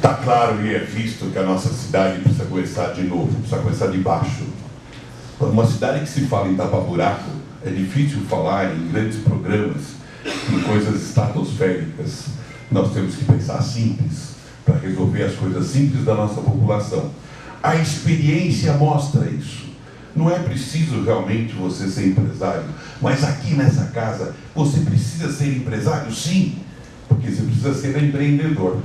Está claro e é visto que a nossa cidade precisa começar de novo, precisa começar de baixo. Uma cidade que se fala em tapa-buraco, é difícil falar em grandes programas, em coisas estratosféricas. Nós temos que pensar simples, para resolver as coisas simples da nossa população. A experiência mostra isso. Não é preciso realmente você ser empresário, mas aqui nessa casa você precisa ser empresário, sim, porque você precisa ser empreendedor.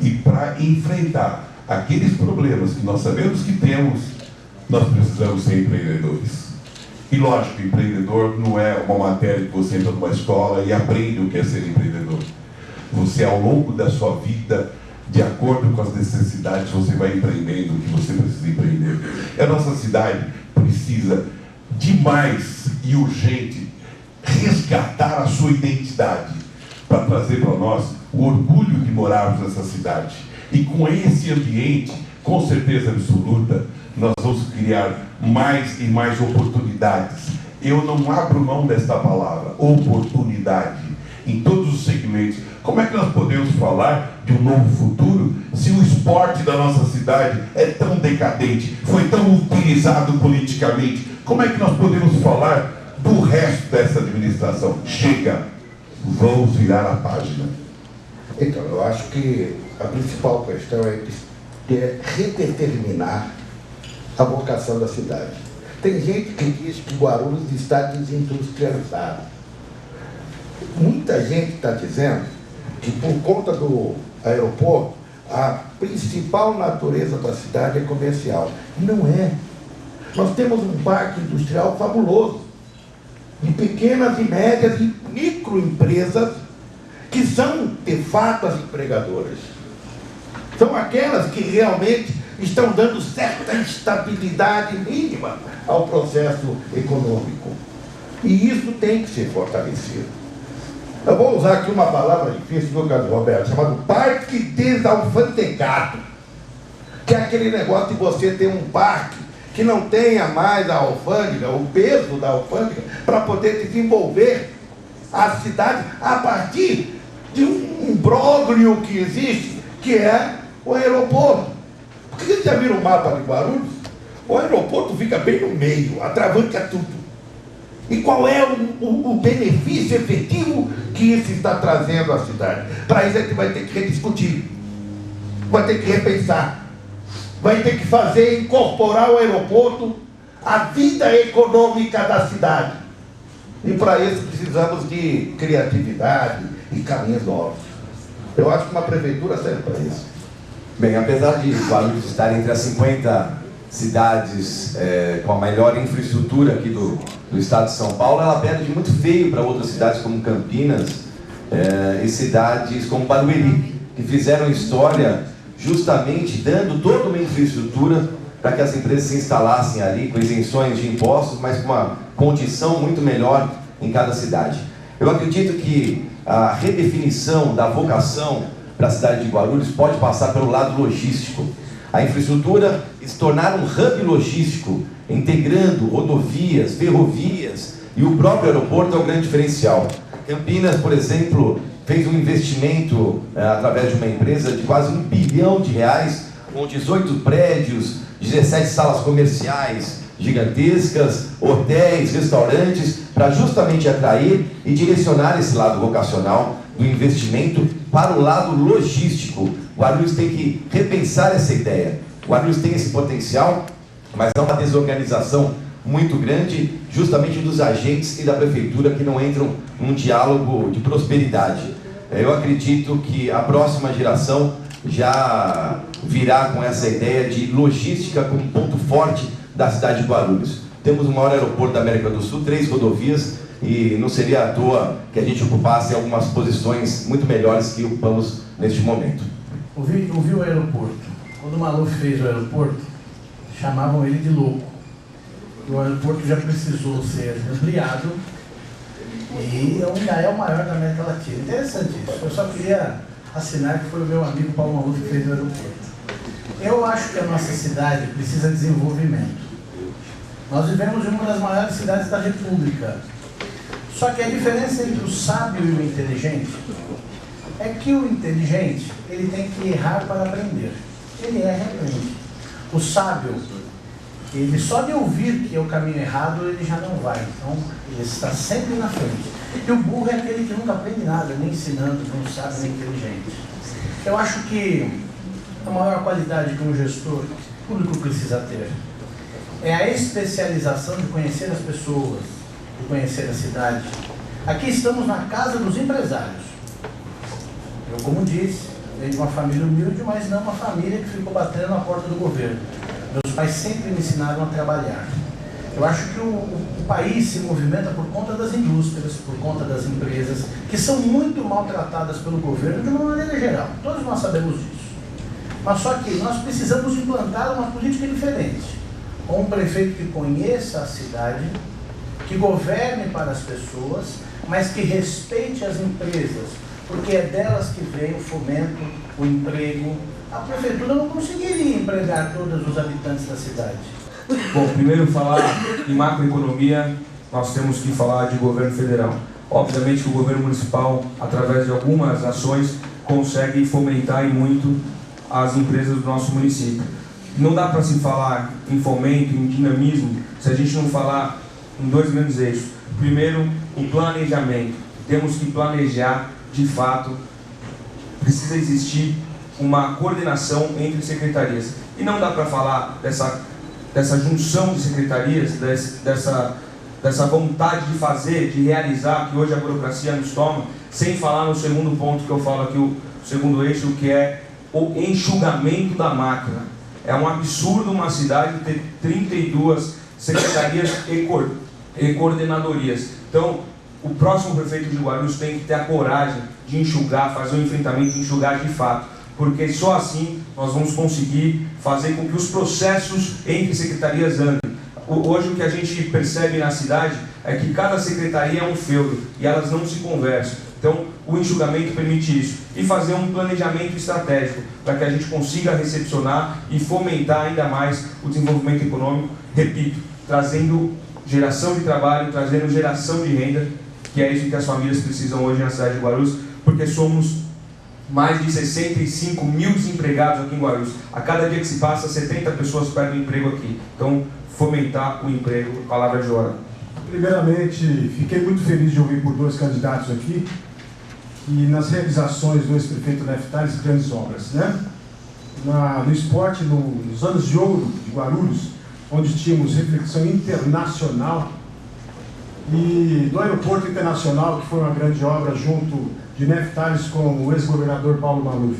E para enfrentar aqueles problemas que nós sabemos que temos, nós precisamos ser empreendedores. E lógico, empreendedor não é uma matéria que você entra numa escola e aprende o que é ser empreendedor. Você, ao longo da sua vida, de acordo com as necessidades, você vai empreendendo o que você precisa empreender. A nossa cidade precisa demais e urgente resgatar a sua identidade para trazer para nós o orgulho de morarmos nessa cidade. E com esse ambiente, com certeza absoluta, nós vamos criar mais e mais oportunidades. Eu não abro mão desta palavra, oportunidade, em todos os segmentos. Como é que nós podemos falar de um novo futuro se o esporte da nossa cidade é tão decadente, foi tão utilizado politicamente? Como é que nós podemos falar do resto dessa administração? Chega, vamos virar a página. Então, eu acho que a principal questão é redeterminar a vocação da cidade. Tem gente que diz que Guarulhos está desindustrializado. Muita gente está dizendo que, por conta do aeroporto, a principal natureza da cidade é comercial. Não é. Nós temos um parque industrial fabuloso, de pequenas e médias e microempresas que são, de fato, as empregadoras. São aquelas que realmente estão dando certa estabilidade mínima ao processo econômico. E isso tem que ser fortalecido. Eu vou usar aqui uma palavra difícil, meu caro Roberto, chamado parque desalfantegado, que é aquele negócio de você ter um parque que não tenha mais a alfândega, o peso da alfândega, para poder desenvolver a cidade a partir de um imbróglio que existe, que é o aeroporto. Porque vocês já viram o mapa de Guarulhos? O aeroporto fica bem no meio, atravanca tudo. E qual é o benefício efetivo que isso está trazendo à cidade? Para isso a gente vai ter que rediscutir, vai ter que repensar, vai ter que fazer, incorporar o aeroporto à vida econômica da cidade. E para isso precisamos de criatividade e caminhos novos. Eu acho que uma prefeitura serve para isso. Bem, apesar de Guarulhos estar entre as 50 cidades com a melhor infraestrutura aqui do estado de São Paulo, ela perde muito feio para outras cidades como Campinas e cidades como Barueri, que fizeram história justamente dando toda uma infraestrutura para que as empresas se instalassem ali com isenções de impostos, mas com uma condição muito melhor em cada cidade. Eu acredito que a redefinição da vocação para a cidade de Guarulhos pode passar pelo lado logístico. A infraestrutura se tornar um hub logístico, integrando rodovias, ferrovias e o próprio aeroporto é o grande diferencial. Campinas, por exemplo, fez um investimento através de uma empresa de quase R$1 bilhão, com 18 prédios, 17 salas comerciais gigantescas, hotéis, restaurantes, para justamente atrair e direcionar esse lado vocacional do investimento para o lado logístico. Guarulhos tem que repensar essa ideia. Guarulhos tem esse potencial, mas há uma desorganização muito grande, justamente dos agentes e da prefeitura que não entram num diálogo de prosperidade. Eu acredito que a próxima geração já virá com essa ideia de logística como ponto forte da cidade de Guarulhos. Temos o maior aeroporto da América do Sul, 3 rodovias, e não seria à toa que a gente ocupasse algumas posições muito melhores que ocupamos neste momento. Ouvi o aeroporto. Quando o Maluf fez o aeroporto, chamavam ele de louco. O aeroporto já precisou ser ampliado e já é o maior da América Latina. Interessante isso. Eu só queria assinar que foi o meu amigo Paulo Maluf que fez o aeroporto. Eu acho que a nossa cidade precisa de desenvolvimento. Nós vivemos em uma das maiores cidades da República. Só que a diferença entre o sábio e o inteligente é que o inteligente, ele tem que errar para aprender. Ele erra e aprende. O sábio, ele só de ouvir que é o caminho errado, ele já não vai. Então, ele está sempre na frente. E o burro é aquele que nunca aprende nada, nem ensinando, nem sabe, nem inteligente. Eu acho que a maior qualidade que um gestor público precisa ter é a especialização de conhecer as pessoas, de conhecer a cidade. Aqui estamos na casa dos empresários. Eu, como disse, venho de uma família humilde, mas não uma família que ficou batendo na porta do governo. Meus pais sempre me ensinaram a trabalhar. Eu acho que o país se movimenta por conta das indústrias, por conta das empresas, que são muito maltratadas pelo governo de uma maneira geral. Todos nós sabemos disso. Mas só que nós precisamos implantar uma política diferente. Com um prefeito que conheça a cidade, que governe para as pessoas, mas que respeite as empresas, porque é delas que vem o fomento, o emprego. A prefeitura não conseguiria empregar todos os habitantes da cidade. Bom, primeiro falar em macroeconomia, nós temos que falar de governo federal. Obviamente que o governo municipal, através de algumas ações, consegue fomentar e muito as empresas do nosso município. Não dá para se falar em fomento, em dinamismo, se a gente não falar em dois grandes eixos. Primeiro, o planejamento. Temos que planejar, de fato, precisa existir uma coordenação entre secretarias. E não dá para falar dessa junção de secretarias, dessa vontade de fazer, de realizar, que hoje a burocracia nos toma, sem falar no segundo ponto que eu falo aqui, o segundo eixo, que é o enxugamento da máquina. É um absurdo uma cidade ter 32 secretarias e coordenadorias. Então, o próximo prefeito de Guarulhos tem que ter a coragem de enxugar, fazer um enfrentamento e enxugar de fato, porque só assim nós vamos conseguir fazer com que os processos entre secretarias andem. Hoje o que a gente percebe na cidade é que cada secretaria é um feudo e elas não se conversam. Então, o enxugamento permite isso. E fazer um planejamento estratégico para que a gente consiga recepcionar e fomentar ainda mais o desenvolvimento econômico, repito, trazendo geração de trabalho, trazendo geração de renda, que é isso que as famílias precisam hoje na cidade de Guarulhos, porque somos mais de 65 mil desempregados aqui em Guarulhos. A cada dia que se passa, 70 pessoas perdem o emprego aqui. Então, fomentar o emprego, palavra de ordem. Primeiramente, fiquei muito feliz de ouvir por dois candidatos aqui e nas realizações do ex-prefeito Neftali grandes obras, né? No esporte, nos anos de ouro de Guarulhos, onde tínhamos reflexão internacional, e do aeroporto internacional, que foi uma grande obra junto de Neftali com o ex-governador Paulo Maluf.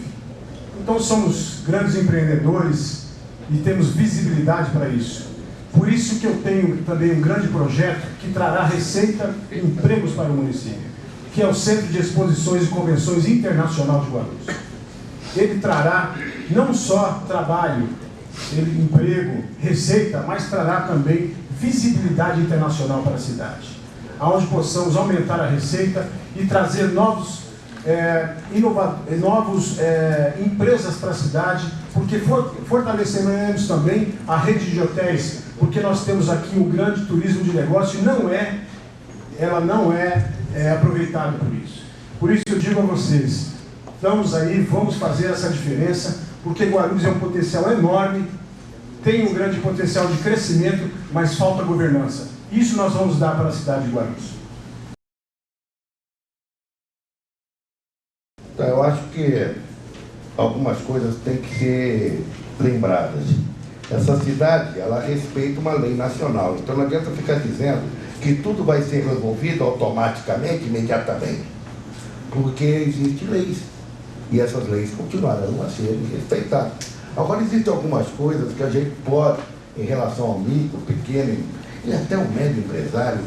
Então somos grandes empreendedores e temos visibilidade para isso. Por isso que eu tenho também um grande projeto que trará receita e empregos para o município, que é o Centro de Exposições e Convenções Internacional de Guarulhos. Ele trará não só trabalho, emprego, receita, mas trará também visibilidade internacional para a cidade, onde possamos aumentar a receita e trazer novos empresas para a cidade, porque fortaleceremos também a rede de hotéis, porque nós temos aqui um grande turismo de negócio e ela não é aproveitada por isso. Por isso eu digo a vocês, estamos aí, vamos fazer essa diferença, porque Guarulhos é um potencial enorme, tem um grande potencial de crescimento, mas falta governança. Isso nós vamos dar para a cidade de Guarulhos. Então, eu acho que algumas coisas têm que ser lembradas. Essa cidade, ela respeita uma lei nacional, então não adianta ficar dizendo que tudo vai ser resolvido automaticamente, imediatamente, porque existem leis, e essas leis continuarão a serem respeitadas. Agora, existem algumas coisas que a gente pode, em relação ao micro, pequeno e até o médio empresário,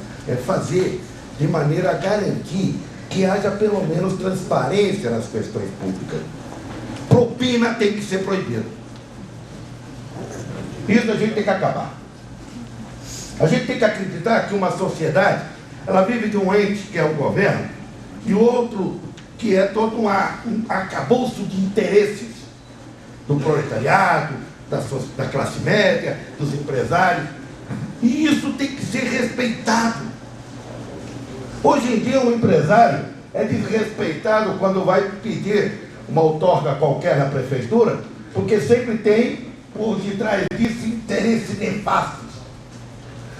fazer de maneira a garantir que haja pelo menos transparência nas questões públicas. Propina tem que ser proibida. Isso a gente tem que acabar. A gente tem que acreditar que uma sociedade, ela vive de um ente que é o governo, e outro que é todo um arcabouço de interesses do proletariado, da classe média, dos empresários. E isso tem que ser respeitado. Hoje em dia, um empresário, é desrespeitado quando vai pedir uma outorga qualquer na prefeitura, porque sempre tem, por detrás disso, interesses nefastos.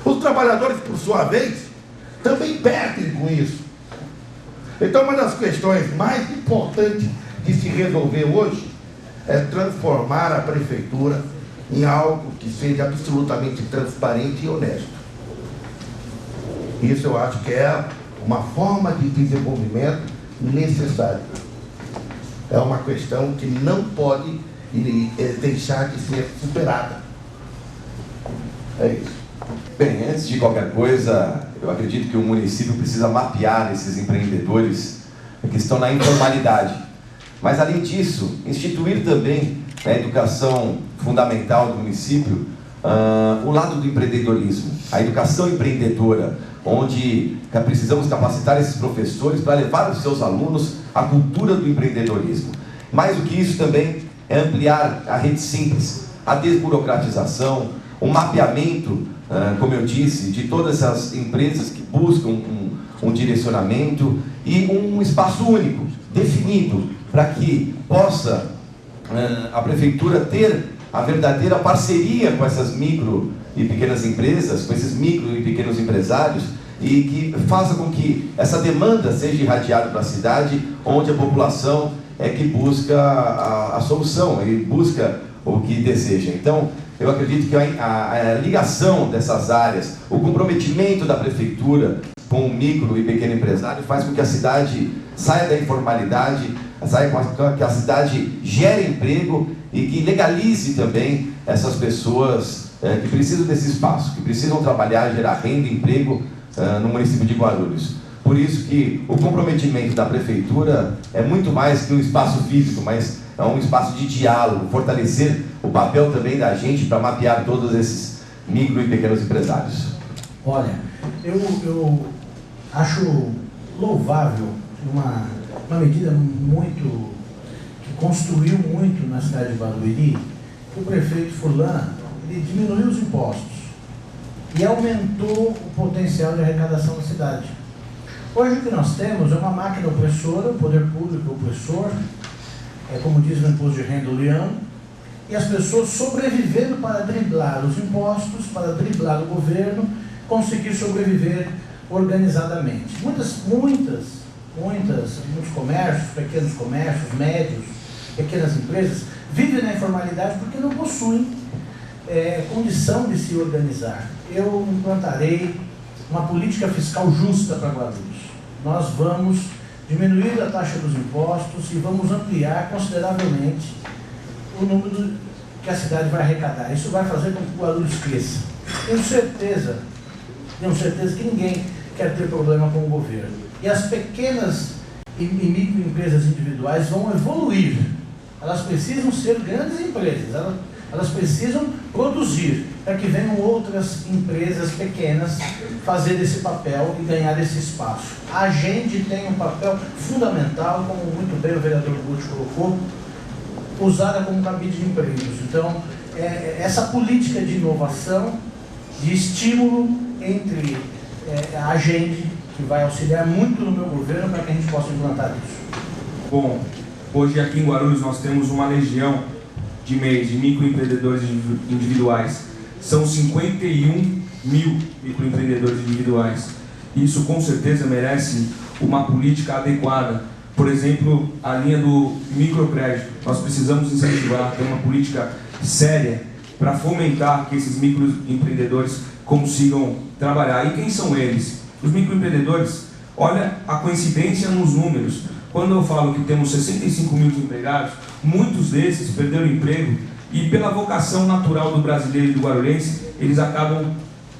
Os trabalhadores, por sua vez, também perdem com isso. Então, uma das questões mais importantes de se resolver hoje é transformar a prefeitura em algo que seja absolutamente transparente e honesto. Isso eu acho que é uma forma de desenvolvimento necessária. É uma questão que não pode deixar de ser superada. É isso. Bem, antes de qualquer coisa, eu acredito que o município precisa mapear esses empreendedores que estão na informalidade. Mas, além disso, instituir também na educação fundamental do município o lado do empreendedorismo, a educação empreendedora, onde precisamos capacitar esses professores para levar aos seus alunos a cultura do empreendedorismo. Mais do que isso também é ampliar a rede simples, a desburocratização, o mapeamento, como eu disse, de todas as empresas que buscam um direcionamento e um espaço único, definido, para que possa a prefeitura ter a verdadeira parceria com essas micro e pequenas empresas, com esses micro e pequenos empresários, e que faça com que essa demanda seja irradiada para a cidade, onde a população é que busca a solução, e busca o que deseja. Então, eu acredito que a ligação dessas áreas, o comprometimento da prefeitura com o micro e pequeno empresário faz com que a cidade saia da informalidade, que a cidade gere emprego e que legalize também essas pessoas que precisam desse espaço, que precisam trabalhar, gerar renda e emprego no município de Guarulhos. Por isso que o comprometimento da prefeitura é muito mais que um espaço físico, mas é um espaço de diálogo, fortalecer o papel também da gente para mapear todos esses micro e pequenos empresários. Olha, eu acho louvável uma medida muito, que construiu muito na cidade de Barueri, que o prefeito Furlan, ele diminuiu os impostos e aumentou o potencial de arrecadação da cidade. Hoje o que nós temos é uma máquina opressora, o poder público opressor, como diz no imposto de renda do leão, e as pessoas sobrevivendo para driblar os impostos, para driblar o governo, conseguir sobreviver organizadamente. Muitos comércios, pequenos comércios, médios, pequenas empresas, vivem na informalidade porque não possuem condição de se organizar. Eu implantarei uma política fiscal justa para Guarulhos. Nós vamos diminuir a taxa dos impostos e vamos ampliar consideravelmente o número que a cidade vai arrecadar. Isso vai fazer com que o Guarulhos cresça. Tenho certeza que ninguém quer ter problema com o governo. E as pequenas e microempresas individuais vão evoluir. Elas precisam ser grandes empresas, elas precisam produzir, para que venham outras empresas pequenas fazer esse papel e ganhar esse espaço. A gente tem um papel fundamental, como muito bem o vereador Guti colocou, usada como cabide de empregos. Então, essa política de inovação, de estímulo entre a gente, que vai auxiliar muito no meu governo para que a gente possa implantar isso. Bom, hoje aqui em Guarulhos nós temos uma legião de MEIs, de microempreendedores individuais. São 51 mil microempreendedores individuais. Isso com certeza merece uma política adequada. Por exemplo, a linha do microcrédito. Nós precisamos incentivar, ter uma política séria para fomentar que esses microempreendedores consigam trabalhar. E quem são eles? Os microempreendedores, olha a coincidência nos números. Quando eu falo que temos 65 mil desempregados, muitos desses perderam emprego e pela vocação natural do brasileiro e do guarulhense, eles acabam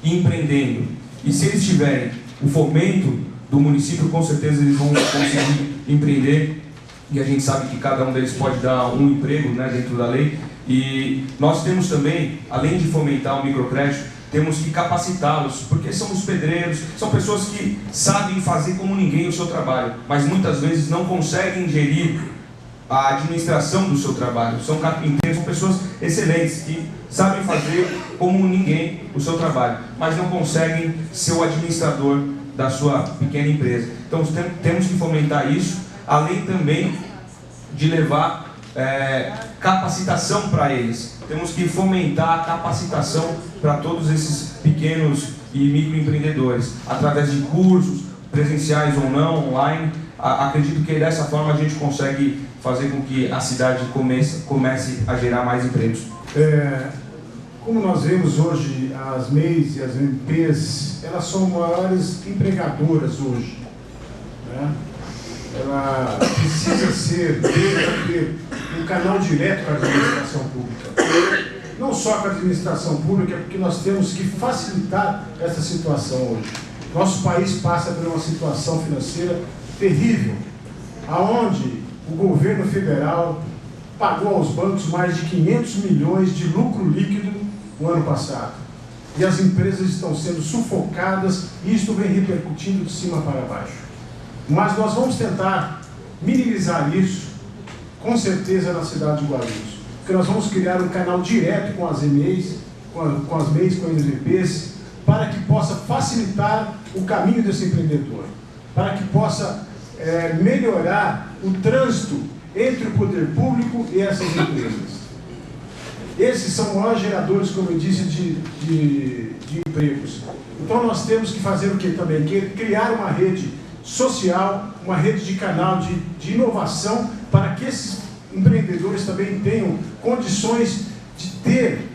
empreendendo. E se eles tiverem o fomento do município, com certeza eles vão conseguir empreender. E a gente sabe que cada um deles pode dar um emprego, né, dentro da lei. E nós temos também, além de fomentar o microcrédito, temos que capacitá-los, porque são os pedreiros, são pessoas que sabem fazer como ninguém o seu trabalho, mas muitas vezes não conseguem gerir a administração do seu trabalho. São carpinteiros, são pessoas excelentes, que sabem fazer como ninguém o seu trabalho, mas não conseguem ser o administrador da sua pequena empresa. Então temos que fomentar isso, além também de levar capacitação para eles. Temos que fomentar a capacitação para todos esses pequenos e microempreendedores, através de cursos, presenciais ou não, online. Acredito que dessa forma a gente consegue fazer com que a cidade comece a gerar mais empregos. Como nós vemos hoje, as MEIs e as MPs, elas são maiores empregadoras hoje, né? Ela precisa ter um canal direto com a administração pública. Não só com a administração pública, porque nós temos que facilitar essa situação hoje. Nosso país passa por uma situação financeira terrível, aonde o governo federal pagou aos bancos mais de 500 milhões de lucro líquido no ano passado. E as empresas estão sendo sufocadas e isto vem repercutindo de cima para baixo. Mas nós vamos tentar minimizar isso, com certeza, na cidade de Guarulhos. Porque nós vamos criar um canal direto com as MEIs, com as MEIs, com as MPs, para que possa facilitar o caminho desse empreendedor, para que possa melhorar o trânsito entre o poder público e essas empresas. Esses são maiores geradores, como eu disse, de empregos. Então nós temos que fazer o que também? Criar uma rede social, uma rede de canal de inovação, para que esses empreendedores também tenham condições de ter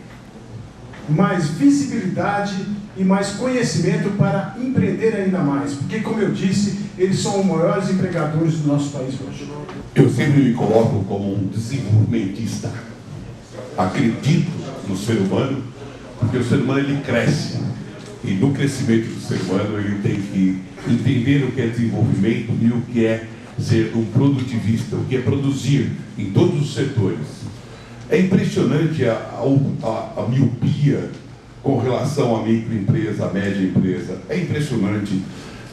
mais visibilidade e mais conhecimento para empreender ainda mais. Porque, como eu disse, eles são os maiores empregadores do nosso país hoje. Eu sempre me coloco como um desenvolvimentista. Acredito no ser humano, porque o ser humano ele cresce. E no crescimento do ser humano ele tem que entender o que é desenvolvimento e o que é ser um produtivista, o que é produzir em todos os setores. É impressionante a miopia com relação à microempresa, à média empresa. É impressionante.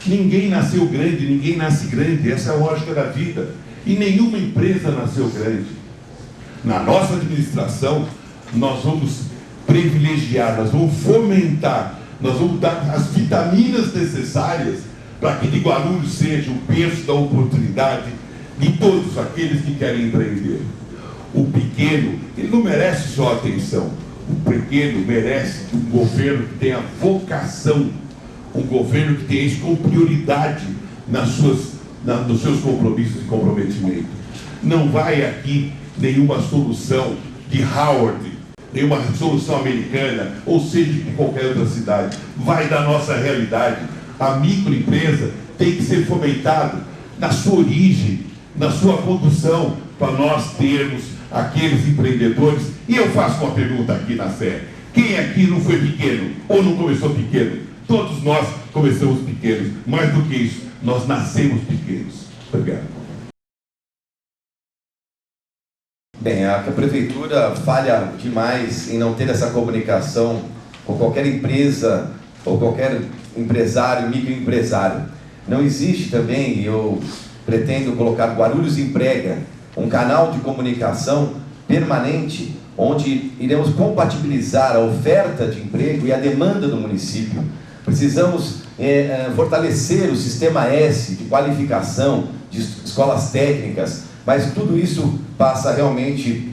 Ninguém nasceu grande, ninguém nasce grande. Essa é a lógica da vida. E nenhuma empresa nasceu grande. Na nossa administração, nós vamos privilegiar, nós vamos fomentar, nós vamos dar as vitaminas necessárias para que de Guarulhos seja o berço da oportunidade de todos aqueles que querem empreender. O pequeno, ele não merece só atenção. O pequeno merece um governo que tenha vocação, um governo que tenha isso como prioridade nos seus compromissos e comprometimento. Não vai aqui nenhuma solução de Howard, nenhuma solução americana, ou seja, de qualquer outra cidade. Vai da nossa realidade. A microempresa tem que ser fomentada na sua origem, na sua condução, para nós termos aqueles empreendedores. E eu faço uma pergunta aqui na série: quem aqui não foi pequeno ou não começou pequeno? Todos nós começamos pequenos. Mais do que isso, nós nascemos pequenos. Obrigado. Bem, a prefeitura falha demais em não ter essa comunicação com qualquer empresa ou qualquer empresário, microempresário. Não existe também, e eu pretendo colocar Guarulhos Emprega, um canal de comunicação permanente, onde iremos compatibilizar a oferta de emprego e a demanda do município. Precisamos fortalecer o sistema S de qualificação, de escolas técnicas, mas tudo isso passa realmente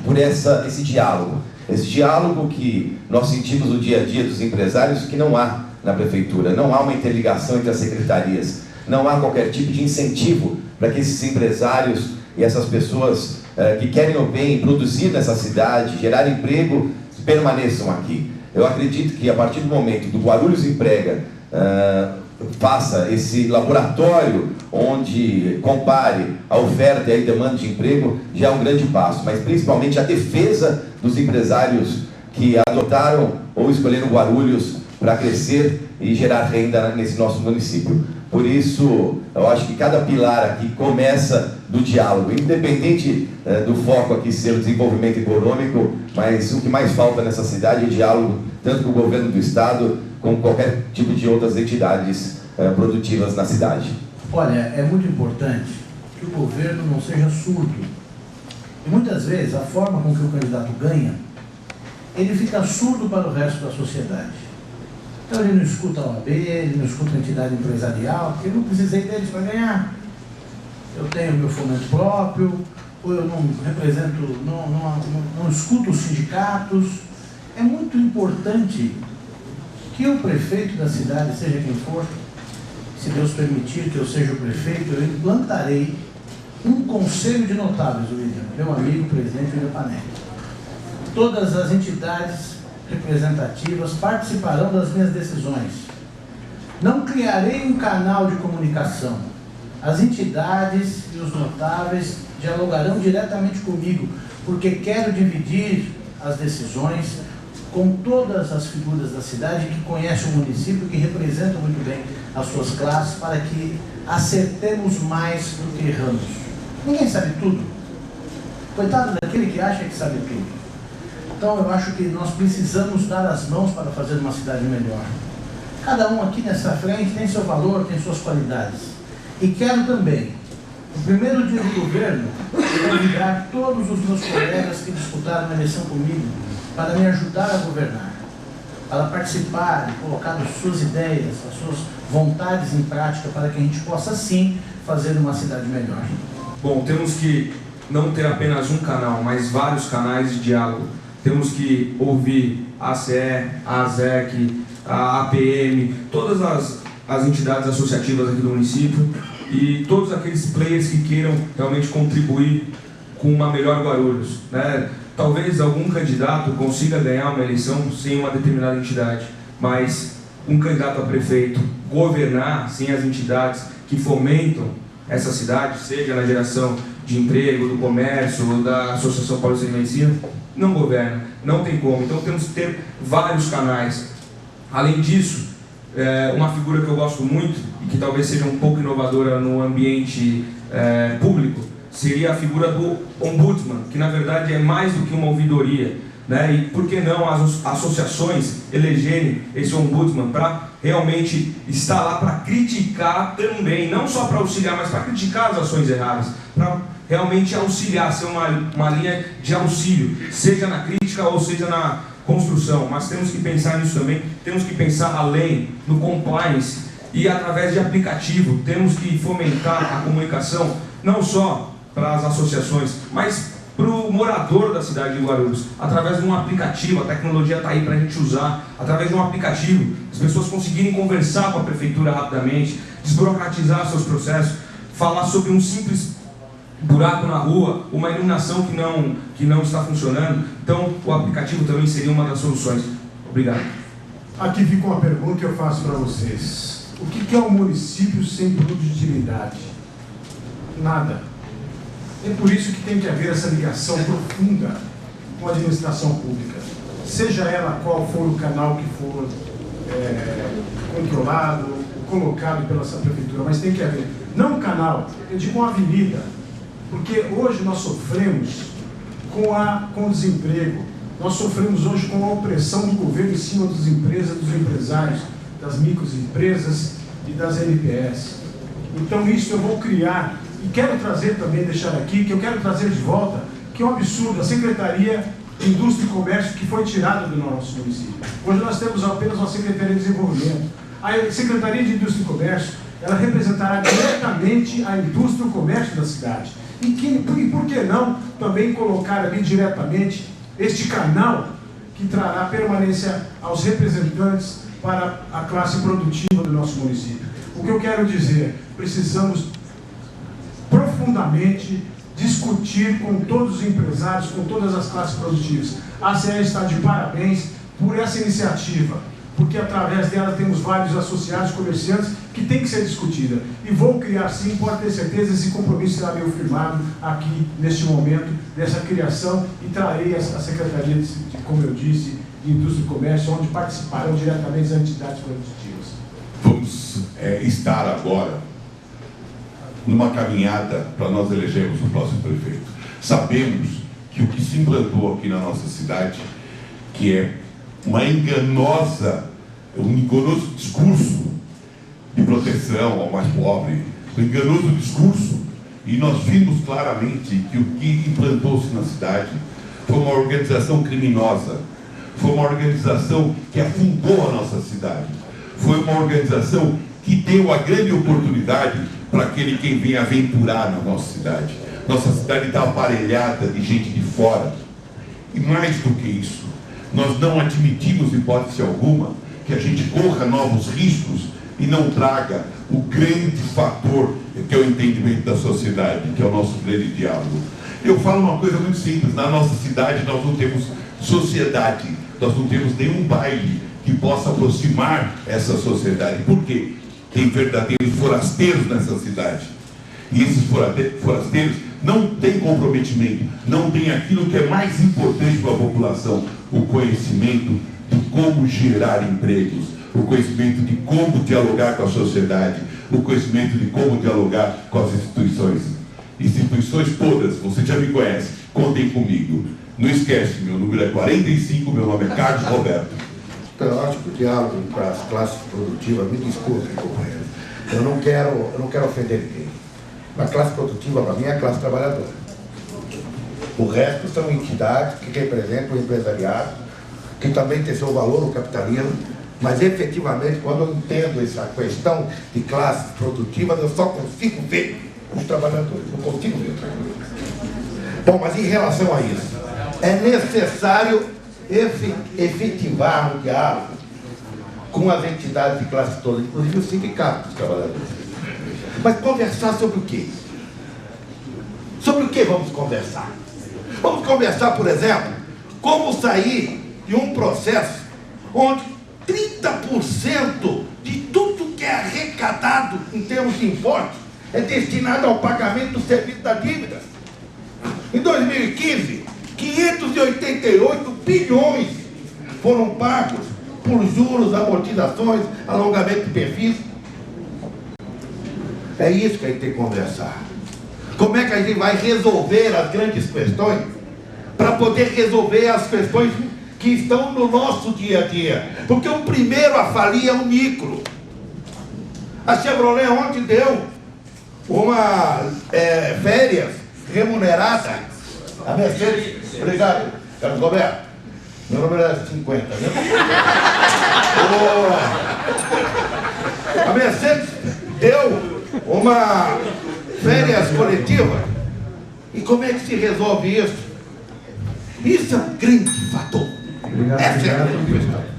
por esse diálogo. Esse diálogo que nós sentimos no dia a dia dos empresários, que não há na prefeitura. Não há uma interligação entre as secretarias. Não há qualquer tipo de incentivo para que esses empresários e essas pessoas que querem o bem, produzir nessa cidade, gerar emprego, permaneçam aqui. Eu acredito que a partir do momento do Guarulhos Emprega faça esse laboratório onde compare a oferta e a demanda de emprego, já é um grande passo, mas principalmente a defesa dos empresários que adotaram ou escolheram Guarulhos para crescer e gerar renda nesse nosso município. Por isso, eu acho que cada pilar aqui começa do diálogo, independente do foco aqui ser o desenvolvimento econômico, mas o que mais falta nessa cidade é diálogo, tanto com o governo do estado, como qualquer tipo de outras entidades produtivas na cidade. Olha, é muito importante que o governo não seja surdo. E muitas vezes a forma com que o candidato ganha, ele fica surdo para o resto da sociedade. Então ele não escuta a OAB, ele não escuta a entidade empresarial, porque eu não precisei deles para ganhar. Eu tenho meu fomento próprio, ou eu não represento, não escuto os sindicatos. É muito importante que o prefeito da cidade, seja quem for, se Deus permitir que eu seja o prefeito, eu implantarei um conselho de notáveis, William, meu amigo presidente William Panelli. Todas as entidades representativas participarão das minhas decisões. Não criarei um canal de comunicação. As entidades e os notáveis dialogarão diretamente comigo, porque quero dividir as decisões com todas as figuras da cidade que conhecem o município, que representam muito bem as suas classes, para que acertemos mais do que erramos. Ninguém sabe tudo. Coitado daquele que acha que sabe tudo. Então eu acho que nós precisamos dar as mãos para fazer uma cidade melhor. Cada um aqui nessa frente tem seu valor, tem suas qualidades. E quero também, no primeiro dia do governo, convidar todos os meus colegas que disputaram a eleição comigo para me ajudar a governar, para participar e colocar as suas ideias, as suas vontades em prática, para que a gente possa, sim, fazer uma cidade melhor. Bom, temos que não ter apenas um canal, mas vários canais de diálogo. Temos que ouvir a ACE, a ASEC, a APM, todas as entidades associativas aqui do município e todos aqueles players que queiram realmente contribuir com uma melhor Guarulhos, né? Talvez algum candidato consiga ganhar uma eleição sem uma determinada entidade, mas um candidato a prefeito governar sem as entidades que fomentam essa cidade, seja na geração de emprego, do comércio ou da Associação Paulista de Medicina, não governa, não tem como. Então temos que ter vários canais. Além disso, uma figura que eu gosto muito e que talvez seja um pouco inovadora no ambiente público seria a figura do ombudsman, que na verdade é mais do que uma ouvidoria, né? E por que não as associações elegerem esse ombudsman para realmente estar lá para criticar também, não só para auxiliar, mas para criticar as ações erradas, para realmente auxiliar, ser uma linha de auxílio, seja na crítica ou seja na construção. Mas temos que pensar nisso também, temos que pensar além, no compliance, e através de aplicativo, temos que fomentar a comunicação, não só para as associações, mas para o morador da cidade de Guarulhos, através de um aplicativo. A tecnologia está aí para a gente usar, através de um aplicativo, as pessoas conseguirem conversar com a prefeitura rapidamente, desburocratizar seus processos, falar sobre um simples buraco na rua, uma iluminação que não está funcionando. Então o aplicativo também seria uma das soluções. Obrigado. Aqui fica uma pergunta que eu faço para vocês. O que é um município sem produtividade? Nada. É por isso que tem que haver essa ligação profunda com a administração pública. Seja ela qual for o canal que for controlado, colocado pela essa prefeitura, mas tem que haver. Não um canal, eu digo uma avenida. Porque hoje nós sofremos com o desemprego, nós sofremos hoje com a opressão do governo em cima das empresas, dos empresários, das microempresas e das NPS. Então isso eu vou criar, e quero trazer também, deixar aqui, que eu quero trazer de volta, que é um absurdo, a Secretaria de Indústria e Comércio que foi tirada do nosso município. Hoje nós temos apenas uma Secretaria de Desenvolvimento. A Secretaria de Indústria e Comércio, ela representará diretamente a indústria e o comércio da cidade. E por que não também colocar ali diretamente este canal que trará permanência aos representantes para a classe produtiva do nosso município. O que eu quero dizer, precisamos profundamente discutir com todos os empresários, com todas as classes produtivas. A ACE está de parabéns por essa iniciativa, porque através dela temos vários associados, comerciantes, que tem que ser discutida. E vou criar sim, pode ter certeza, esse compromisso será meu firmado aqui, neste momento, dessa criação, e trarei a Secretaria, como eu disse, de Indústria e Comércio, onde participarão diretamente as entidades produtivas. Vamos estar agora numa caminhada para nós elegermos o próximo prefeito. Sabemos que o que se implantou aqui na nossa cidade, que é um enganoso discurso de proteção ao mais pobre, um enganoso discurso, e nós vimos claramente que o que implantou-se na cidade foi uma organização criminosa, foi uma organização que afundou a nossa cidade. Foi uma organização que deu a grande oportunidade para aquele que vem aventurar na nossa cidade. Nossa cidade está aparelhada de gente de fora. E mais do que isso, nós não admitimos, hipótese alguma, que a gente corra novos riscos e não traga o grande fator que é o entendimento da sociedade, que é o nosso grande diálogo. Eu falo uma coisa muito simples: na nossa cidade nós não temos sociedade, nós não temos nenhum baile que possa aproximar essa sociedade. Por quê? Tem verdadeiros forasteiros nessa cidade. E esses forasteiros não têm comprometimento, não têm aquilo que é mais importante para a população: o conhecimento de como gerar empregos, o conhecimento de como dialogar com a sociedade, o conhecimento de como dialogar com as instituições. Instituições todas, você já me conhece, contem comigo. Não esquece, meu número é 45, meu nome é Carlos Roberto. Então, eu acho que o diálogo para as classes produtivas, me desculpe, companheiro, eu não quero ofender ninguém. A classe produtiva, para mim, é a classe trabalhadora. O resto são entidades que representam o empresariado, que também tem seu valor no capitalismo, mas efetivamente, quando eu entendo essa questão de classes produtivas, eu só consigo ver os trabalhadores, não consigo ver os trabalhadores. Bom, mas em relação a isso, é necessário efetivar o diálogo com as entidades de classe toda, inclusive os sindicatos dos trabalhadores. Mas conversar sobre o quê? Sobre o que vamos conversar? Vamos conversar, por exemplo, como sair de um processo onde 30% de tudo que é arrecadado em termos de impostos é destinado ao pagamento do serviço da dívida. Em 2015, 588 bilhões foram pagos por juros, amortizações, alongamento de perfis. É isso que a gente tem que conversar. Como é que a gente vai resolver as grandes questões para poder resolver as questões que estão no nosso dia a dia? Porque o primeiro a falir é o micro. A Chevrolet ontem deu uma férias remunerada. A Mercedes, obrigado, Carlos Roberto. Meu número era 50, né? A Mercedes deu uma férias coletiva. E como é que se resolve isso? Isso é um grande fator. Essa é a grande questão.